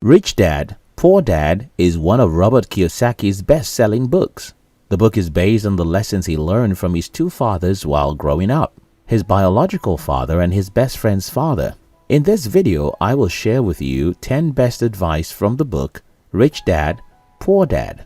Rich Dad, Poor Dad is one of Robert Kiyosaki's best-selling books. The book is based on the lessons he learned from his two fathers while growing up, his biological father and his best friend's father. In this video, I will share with you 10 best advice from the book Rich Dad, Poor Dad.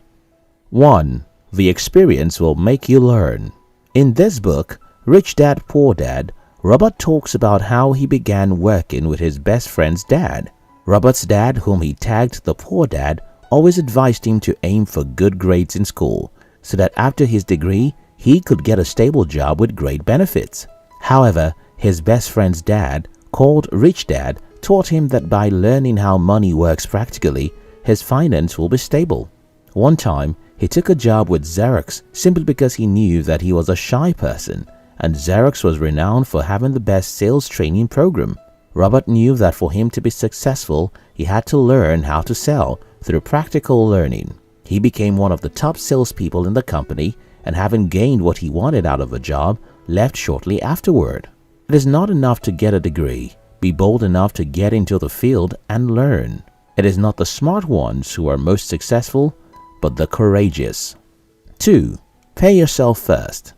1. The experience will make you learn. In this book, Rich Dad, Poor Dad, Robert talks about how he began working with his best friend's dad. Robert's dad, whom he tagged the poor dad, always advised him to aim for good grades in school so that after his degree, he could get a stable job with great benefits. However, his best friend's dad, called Rich Dad, taught him that by learning how money works practically, his finance will be stable. One time, he took a job with Xerox simply because he knew that he was a shy person, and Xerox was renowned for having the best sales training program. Robert knew that for him to be successful, he had to learn how to sell through practical learning. He became one of the top salespeople in the company, and having gained what he wanted out of a job, left shortly afterward. It is not enough to get a degree. Be bold enough to get into the field and learn. It is not the smart ones who are most successful, but the courageous. 2. Pay yourself first.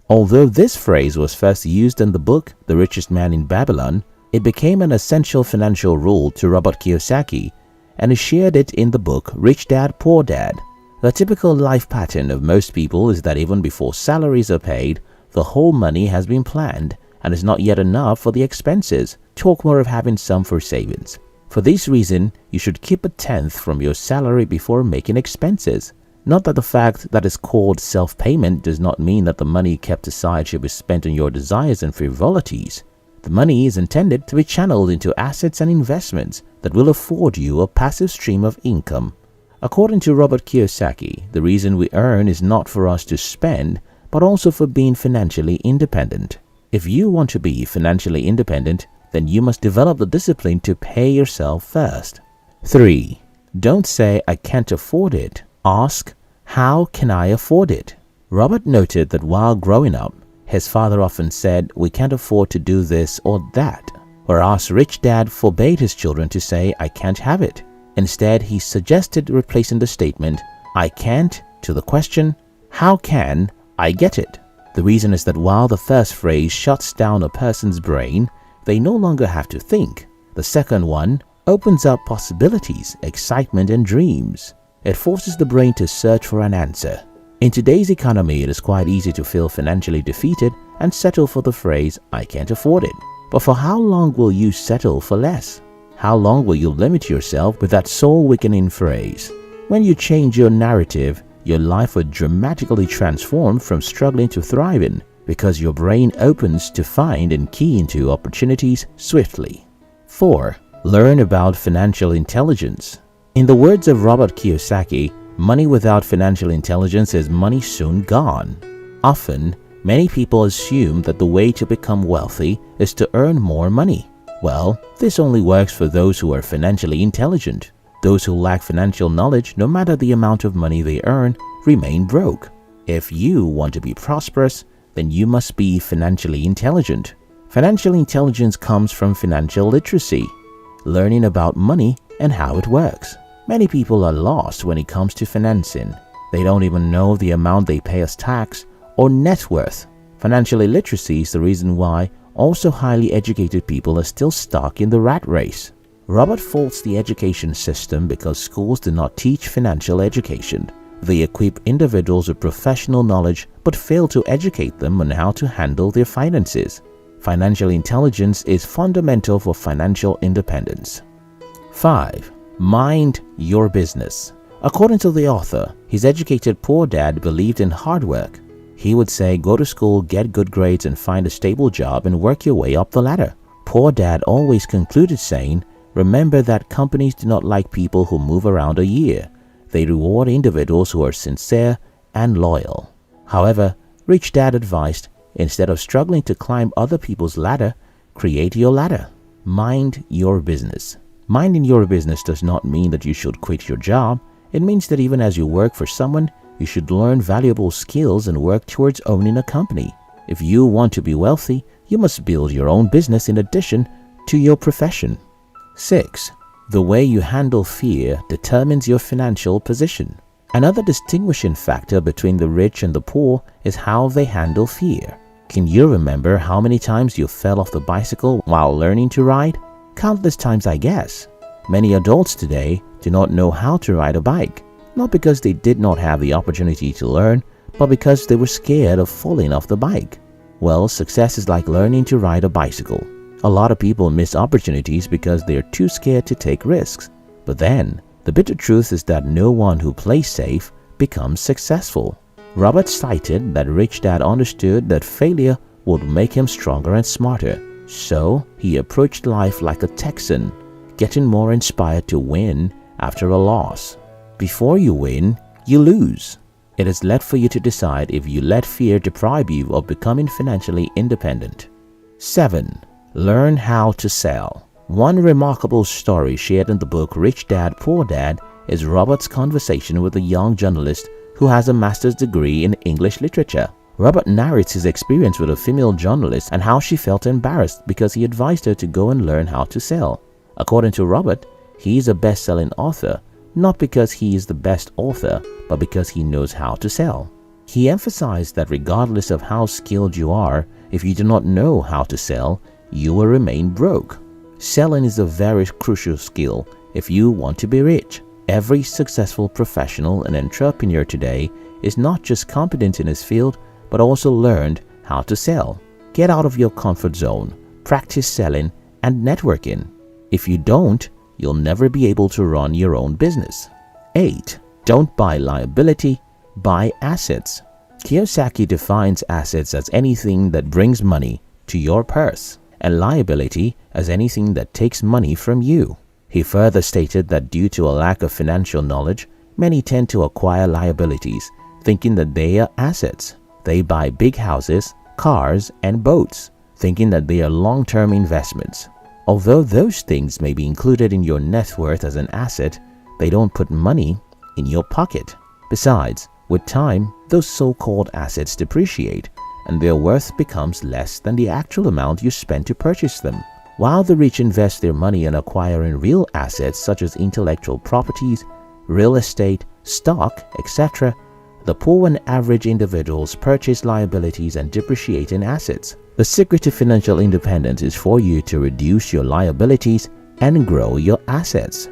Although this phrase was first used in the book The Richest Man in Babylon, it became an essential financial rule to Robert Kiyosaki, and he shared it in the book Rich Dad, Poor Dad. The typical life pattern of most people is that even before salaries are paid, the whole money has been planned and is not yet enough for the expenses. Talk more of having some for savings. For this reason, you should keep 1/10 from your salary before making expenses. Not that the fact that is called self-payment does not mean that the money kept aside should be spent on your desires and frivolities. The money is intended to be channeled into assets and investments that will afford you a passive stream of income. According to Robert Kiyosaki, the reason we earn is not for us to spend, but also for being financially independent. If you want to be financially independent, then you must develop the discipline to pay yourself first. 3. Don't say, "I can't afford it." Ask, "How can I afford it?" Robert noted that while growing up, his father often said, "We can't afford to do this or that," whereas Rich Dad forbade his children to say, "I can't have it." Instead, he suggested replacing the statement, "I can't," to the question, "How can I get it?" The reason is that while the first phrase shuts down a person's brain, they no longer have to think. The second one opens up possibilities, excitement, and dreams. It forces the brain to search for an answer. In today's economy, it is quite easy to feel financially defeated and settle for the phrase, "I can't afford it." But for how long will you settle for less? How long will you limit yourself with that soul-weakening phrase? When you change your narrative, your life will dramatically transform from struggling to thriving, because your brain opens to find and key into opportunities swiftly. 4. Learn about financial intelligence. In the words of Robert Kiyosaki, money without financial intelligence is money soon gone. Often, many people assume that the way to become wealthy is to earn more money. Well, this only works for those who are financially intelligent. Those who lack financial knowledge, no matter the amount of money they earn, remain broke. If you want to be prosperous, then you must be financially intelligent. Financial intelligence comes from financial literacy, learning about money and how it works. Many people are lost when it comes to financing. They don't even know the amount they pay as tax or net worth. Financial illiteracy is the reason why also highly educated people are still stuck in the rat race. Robert faults the education system because schools do not teach financial education. They equip individuals with professional knowledge but fail to educate them on how to handle their finances. Financial intelligence is fundamental for financial independence. 5. Mind your business. According to the author, his educated poor dad believed in hard work. He would say, go to school, get good grades, and find a stable job and work your way up the ladder. Poor dad always concluded saying, remember that companies do not like people who move around a year. They reward individuals who are sincere and loyal. However, Rich Dad advised, instead of struggling to climb other people's ladder, create your ladder. Mind your business. Minding your business does not mean that you should quit your job. It means that even as you work for someone, you should learn valuable skills and work towards owning a company. If you want to be wealthy, you must build your own business in addition to your profession. 6. The way you handle fear determines your financial position. Another distinguishing factor between the rich and the poor is how they handle fear. Can you remember how many times you fell off the bicycle while learning to ride? Countless times, I guess. Many adults today do not know how to ride a bike, not because they did not have the opportunity to learn, but because they were scared of falling off the bike. Well, success is like learning to ride a bicycle. A lot of people miss opportunities because they are too scared to take risks. But then, the bitter truth is that no one who plays safe becomes successful. Robert cited that Rich Dad understood that failure would make him stronger and smarter. So, he approached life like a Texan, getting more inspired to win after a loss. Before you win, you lose. It is left for you to decide if you let fear deprive you of becoming financially independent. 7. Learn how to sell. One remarkable story shared in the book Rich Dad, Poor Dad is Robert's conversation with a young journalist who has a master's degree in English literature. Robert narrates his experience with a female journalist and how she felt embarrassed because he advised her to go and learn how to sell. According to Robert, he is a best-selling author, not because he is the best author, but because he knows how to sell. He emphasized that regardless of how skilled you are, if you do not know how to sell, you will remain broke. Selling is a very crucial skill if you want to be rich. Every successful professional and entrepreneur today is not just competent in his field, but also learned how to sell. Get out of your comfort zone, practice selling and networking. If you don't, you'll never be able to run your own business. 8. Don't buy liability, buy assets. Kiyosaki defines assets as anything that brings money to your purse, and liability as anything that takes money from you. He further stated that due to a lack of financial knowledge, many tend to acquire liabilities, thinking that they are assets. They buy big houses, cars, and boats, thinking that they are long-term investments. Although those things may be included in your net worth as an asset, they don't put money in your pocket. Besides, with time, those so-called assets depreciate, and their worth becomes less than the actual amount you spent to purchase them. While the rich invest their money in acquiring real assets such as intellectual properties, real estate, stock, etc., the poor and average individuals purchase liabilities and depreciating assets. The secret to financial independence is for you to reduce your liabilities and grow your assets.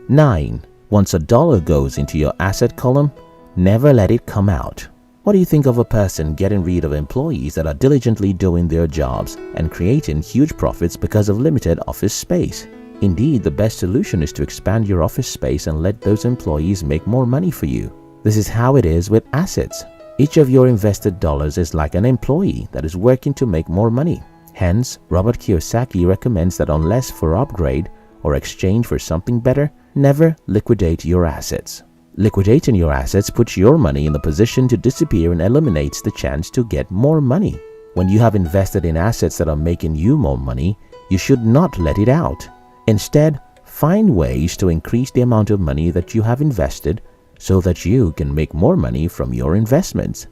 9. Once a dollar goes into your asset column, never let it come out. What do you think of a person getting rid of employees that are diligently doing their jobs and creating huge profits because of limited office space? Indeed, the best solution is to expand your office space and let those employees make more money for you. This is how it is with assets. Each of your invested dollars is like an employee that is working to make more money. Hence, Robert Kiyosaki recommends that unless for upgrade or exchange for something better, never liquidate your assets. Liquidating your assets puts your money in the position to disappear and eliminates the chance to get more money. When you have invested in assets that are making you more money, you should not let it out. Instead, find ways to increase the amount of money that you have invested so that you can make more money from your investments.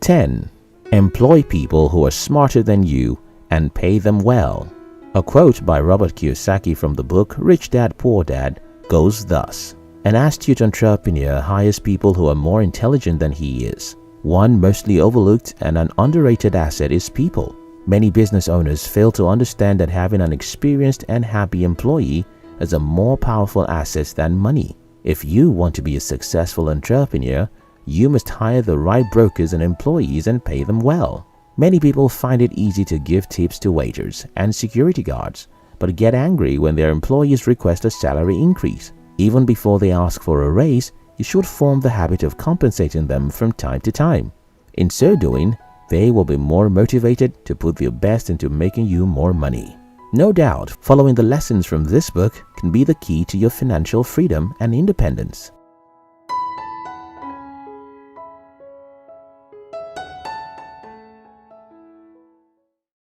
10. Employ people who are smarter than you and pay them well. A quote by Robert Kiyosaki from the book Rich Dad, Poor Dad goes thus: "An astute entrepreneur hires people who are more intelligent than he is. One mostly overlooked and an underrated asset is people. Many business owners fail to understand that having an experienced and happy employee is a more powerful asset than money. If you want to be a successful entrepreneur, you must hire the right brokers and employees and pay them well. Many people find it easy to give tips to waiters and security guards, but get angry when their employees request a salary increase. Even before they ask for a raise, you should form the habit of compensating them from time to time. In so doing, they will be more motivated to put their best into making you more money." No doubt, following the lessons from this book can be the key to your financial freedom and independence.